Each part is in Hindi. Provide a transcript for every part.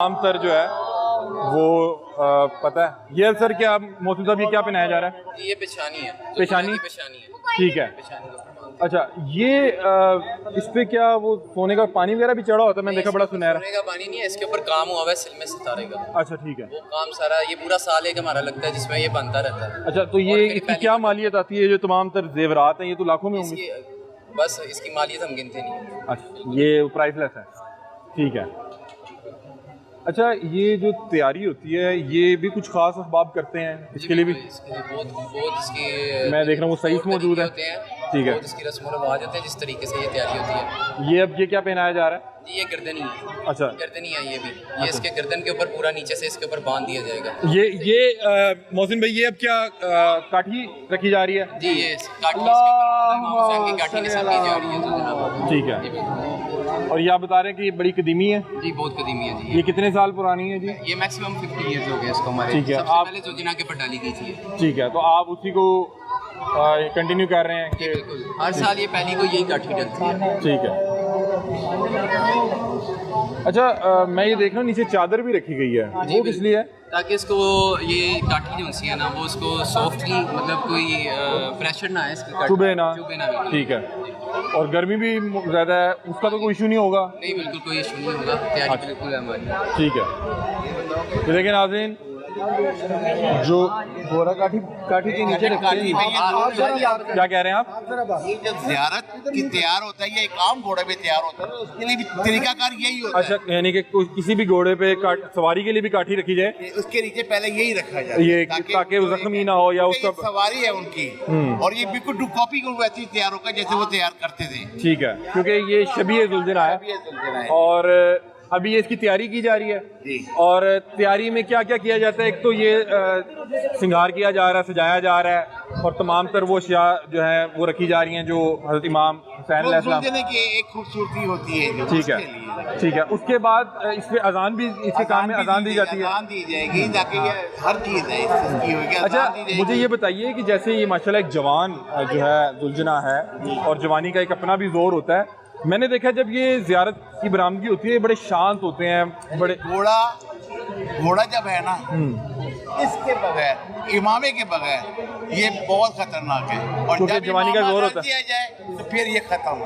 आमतर जो है वो पता है ये सर क्या मौसम साहब ये क्या पहनाया जा रहा है? ये पेशानी है। पेशानी है। ठीक है। अच्छा ये इस पे क्या वो सोने का पानी वगैरह भी चढ़ा होता है? मैंने देखा बड़ा सुनहरा। सोने का पानी नहीं है, इसके ऊपर काम हुआ है सिलमे सितारे का। अच्छा ठीक है। वो काम सारा ये पूरा साल एक हमारा लगता है जिसमें ये बनता रहता है। अच्छा तो ये इसकी क्या मालियत आती है? जो तमाम तर जेवरात हैं ये तो लाखों में होंगे। बस इसकी मालियत हम गिनते नहीं है। अच्छा ये प्राइसलेस है, ठीक है। अच्छा ये जो तैयारी होती है ये भी कुछ खास अहबाब करते हैं इसके लिए भी? बहुत इसकी मैं देख रहा हूँ वो सही से मौजूद है। ठीक है। इसकी रस्म रिवाज होते हैं जिस तरीके से ये तैयारी होती है। ये अब ये क्या पहनाया जा रहा है? ये गर्दनी है। अच्छा गर्दनी है ये भी। ये इसके गर्दन के ऊपर पूरा नीचे से इसके ऊपर बांध दिया जाएगा। ये मोहसिन भाई ये अब क्या काठी रखी जा रही है? जी ये काठी निकाली जा रही है तो जनाब। ठीक है। और ये आप बता रहे हैं कि ये बड़ी कदीमी है? जी बहुत कदीमी है जी। ये कितने साल पुरानी है जी? ये मैक्सिमम 50 इयर्स हो गए इसको हमारे। ठीक है। सबसे आप पहले जो जिना के ऊपर डाली गई थी। ठीक है तो आप उसी को कंटिन्यू कर रहे हैं कि? बिल्कुल हर साल ये पहली को यही काठी डलती है। ठीक है। अच्छा मैं ये देख रहा हूँ नीचे चादर भी रखी गई है, वो किस लिए है? ताकि इसको ये काठी जो सी है ना वो उसको सॉफ्टली मतलब कोई प्रेशर ना है इसकी चुभे ना। बिल्कुल। ठीक है। और गर्मी भी ज़्यादा है उसका तो कोई इशू नहीं होगा? नहीं बिल्कुल कोई इशू नहीं होगा, तैयारी बिल्कुल है हमारी। ठीक है। तो देखिए नाज़रीन जो गोरा काठी के नीचे रखी है, क्या कह रहे हैं आप? ये जब ज़ियारत की तैयार होता है, ये एक आम घोड़े पे तैयार होता है, उसके लिए भी तरीकाकार यही होता है। अच्छा यानी कि किसी भी घोड़े पे सवारी के लिए भी काठी रखी जाए? उसके नीचे पहले यही रखा जाए ये ताकि वो जख्मी ना हो या उसका सवारी है उनकी। और ये बिल्कुल कॉपी को वैसे ही तैयार होगा जैसे वो तैयार करते थे। ठीक है क्योंकि ये शबीह जुल्जना है और अभी ये इसकी तैयारी की जा रही है। और तैयारी में क्या क्या किया जाता है? एक तो ये श्रृंगार किया जा रहा है, सजाया जा रहा है और तमाम तर वो अशिया जो है वो रखी जा रही हैं जो हज़रत इमाम हुसैन अलैहिस्सलाम की एक खूबसूरती होती है। ठीक है। ठीक है। उसके बाद इस पे अजान भी इसके काम में अजान दी जाती है? अजान दी जाएगी ताकि ये हर चीज़ है इसकी होगी। अच्छा मुझे ये बताइए कि जैसे ये माशाल्लाह एक जवान जो है दुल्हना है और जवानी का एक अपना भी जोर होता है। मैंने देखा जब ये ज़ियारत की बरामदगी होती है बड़े शांत होते हैं बड़े। घोड़ा जब है ना इसके बगैर इमामे के बगैर ये बहुत खतरनाक है। और जब जवानी का जोर होता है जाए तो फिर ये खत्म।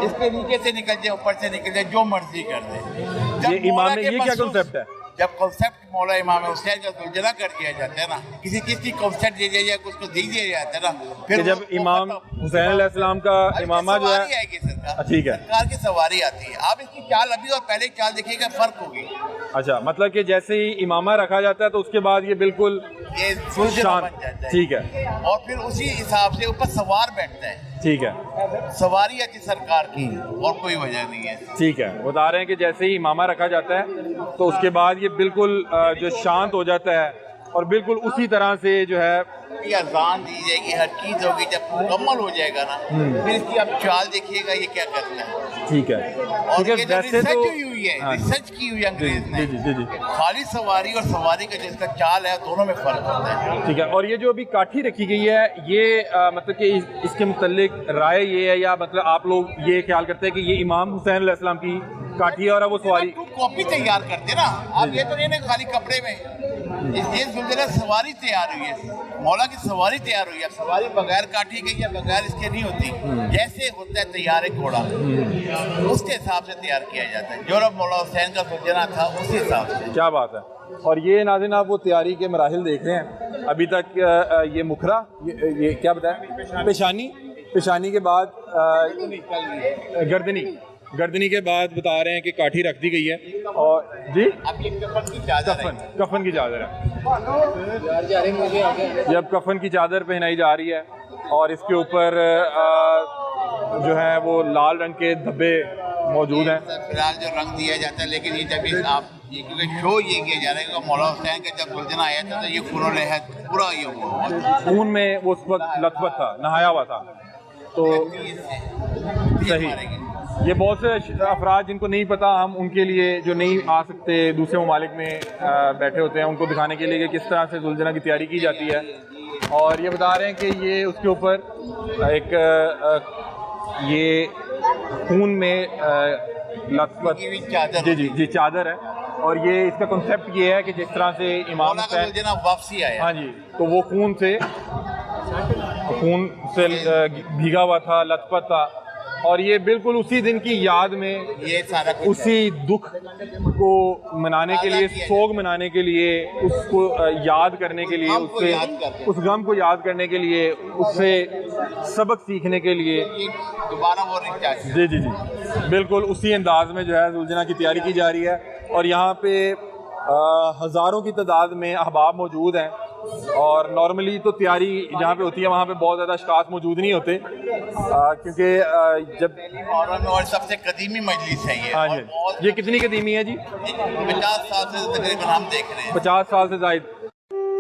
इसके नीचे से निकल जाए ऊपर से निकल जाए जो मर्जी कर दे। ये इमामे ये क्या कॉन्सेप्ट है? जब कॉन्सेप्ट मौला इमाम हुसैन का दुल्हना कर दिया जाता है ना, किसी चीज की कॉन्सेप्ट दे दिया जाए उसको दे दिया जाता है ना, फिर जब इमाम हुसैन अलैहिस्सलाम का इमामा जो है ठीक है सरकार की सवारी आती है। आप इसकी चाल अभी और पहले चाल देखिएगा फर्क होगी। अच्छा मतलब कि जैसे ही इमामा रखा जाता है तो उसके बाद ये बिल्कुल ये शांत। ठीक है। और फिर उसी हिसाब से ऊपर सवार बैठता है। ठीक है। सवारी आती सरकार की और कोई वजह नहीं है। ठीक है। बता रहे हैं कि जैसे ही इमामा रखा जाता है तो उसके बाद ये बिल्कुल जो शांत हो जाता है और बिल्कुल उसी तरह से जो है अजान दी जाएगी, हर चीज होगी। जब मुकम्मल हो जाएगा ना फिर इसकी आप चाल देखिएगा ये क्या करता है। ठीक है। और ये जो रिसर्च हुई है, रिसर्च की हुई अंग्रेज ने, जी। खाली सवारी और सवारी का जिसका चाल है दोनों में फर्क होता है। ठीक है। और ये जो अभी काठी रखी गई है ये मतलब कि इसके मुतालिक राय ये है या मतलब आप लोग ये ख्याल करते हैं कि ये इमाम हुसैन अलैहिस्सलाम की काठी और वो सवारी कॉपी तैयार करते ना आप? ये तो नहीं खाली कपड़े में ये दुल्हना सवारी तैयार हुई है, मौला की सवारी तैयार हुई है। सवारी बगैर काठी गई या बगैर इसके नहीं होती। जैसे होता है तैयार एक घोड़ा उसके हिसाब से तैयार किया जाता है। जो मौला हुसैन का दुल्हना था उसी हिसाब से। क्या बात है। और ये नाज़रीन आप वो तैयारी के मराहिल देख रहे हैं। अभी तक ये मुखरा ये क्या बताया? पेशानी के बाद गर्दनी के बाद बता रहे हैं कि काठी रख दी गई है। और जी अब ये कफन की चादर है। कफन की चादर है। जब कफन की चादर पहनाई जा रही है और इसके ऊपर जो है वो लाल रंग के धब्बे मौजूद हैं। फिलहाल जो रंग दिया जाता है, लेकिन ये जब आप ये क्योंकि शो ये किया जा रहा है कि मौला हुसैन का जब दुल्हना आया था तो ये खून लहद पूरा ये हुआ खून में वो उस वक्त लथपथ था, नहाया हुआ था। तो सही ये बहुत से अफराद जिनको नहीं पता, हम उनके लिए जो नहीं आ सकते दूसरे ममालिक में बैठे होते हैं उनको दिखाने के लिए कि किस तरह से दुल्हना की तैयारी की जाती है। और ये बता रहे हैं कि ये उसके ऊपर एक ये खून में लथपथ जी चादर है और ये इसका कॉन्सेप्ट ये है कि जिस तरह से इमाम मौला का हुसैन, जुलझुला वापसी आया। हाँ जी, तो वो खून से भीगा हुआ था, लथपथ था, और ये बिल्कुल उसी दिन की याद में, ये सारा कुछ उसी दुख को मनाने के लिए, सोग मनाने के लिए, उसको याद करने के लिए, गम को उससे याद करके। उस गम को याद करने के लिए, उससे सबक सीखने के लिए, ये दोबारा वो नहीं चाहिए। जी जी जी, बिल्कुल उसी अंदाज में जो है जुलझुला की तैयारी की जा रही है। और यहाँ पे हज़ारों की तादाद में अहबाब मौजूद हैं, और नॉर्मली तो तैयारी जहाँ पे होती है वहाँ पे बहुत ज़्यादा अशखास मौजूद नहीं होते, क्योंकि जब मुहर्रम में और सबसे कदीमी मजलिस है ये। हाँ और जी, बहुत ये कितनी कदीमी है जी? 50 साल से तकरीबन हम देख रहे हैं। 50 साल से ज़ायद।